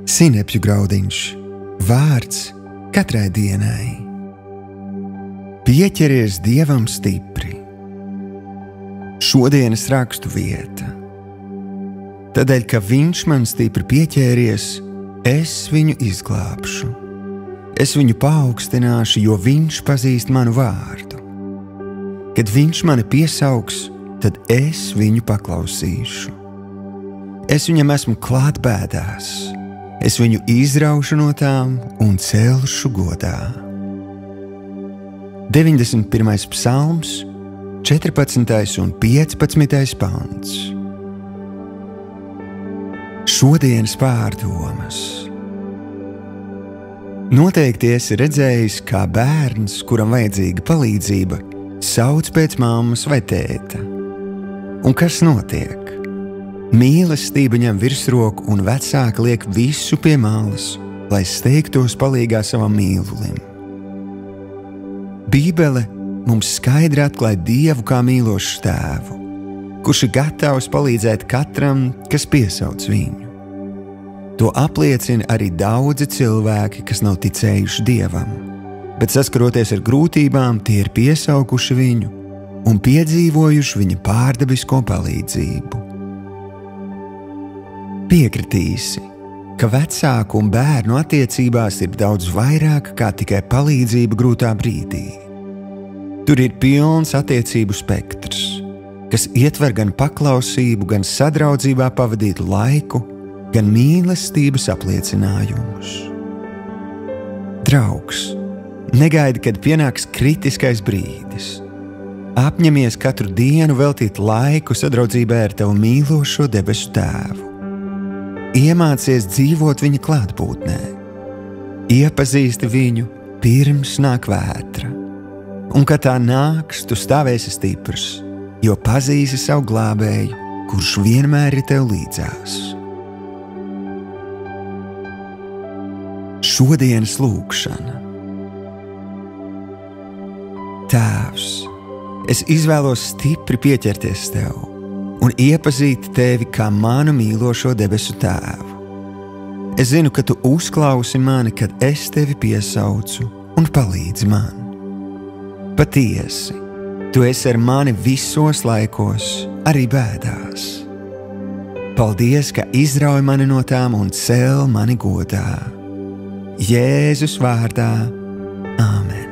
Sinepju graudiņš, vārds katrai dienai. Pieķeries Dievam stipri. Šodienas rakstu vieta. Tādēļ, ka Viņš man stipri pieķēries, es viņu izglābšu. Es viņu paaugstināšu, jo Viņš pazīst manu vārdu. Kad Viņš mani piesaugs, tad es viņu paklausīšu. Es viņam esmu klāt bēdās. Es viņu izraušu no tām un celšu godā. 91. psalms, 14. un 15. pants. Šodienas pārdomas. Noteikti esi redzējis, kā bērns, kuram vajadzīga palīdzība, sauc pēc mammas vai tēta. Un kas notiek? Mīlestība ņem virsroku un vecāki liek visu pie malas, lai steigtos palīgā savam mīlulim. Bībele mums skaidri atklāja Dievu kā mīlošu tēvu, kurš ir gatavs palīdzēt katram, kas piesauc viņu. To apliecina arī daudzi cilvēki, kas nav ticējuši Dievam, bet saskaroties ar grūtībām, tie ir piesaukuši viņu un piedzīvojuši viņa pārdabisko palīdzību. Piekritīsi, ka vecāku un bērnu attiecībās ir daudz vairāk kā tikai palīdzība grūtā brīdī. Tur ir pilns attiecību spektrs, kas ietver gan paklausību, gan sadraudzībā pavadītu laiku, gan mīlestības apliecinājumus. Draugs, negaidi, kad pienāks kritiskais brīdis. Apņemies katru dienu veltīt laiku sadraudzībai ar tavu mīlošo debesu tēvu. Iemācies dzīvot viņa klātbūtnē. Iepazīsti viņu pirms nāk vētra. Un, kad tā nāks, tu stāvēsi stiprs, jo pazīsi savu glābēju, kurš vienmēr ir tev līdzās. Šodienas lūgšana. Tēvs, es izvēlos stipri pieķerties tev un iepazīt tevi kā manu mīlošo debesu tēvu. Es zinu, ka tu uzklausi mani, kad es tevi piesaucu un palīdzi man. Patiesi, tu esi ar mani visos laikos, arī bēdās. Paldies, ka izrauj mani no tām un cel mani godā. Jēzus vārdā. Āmen.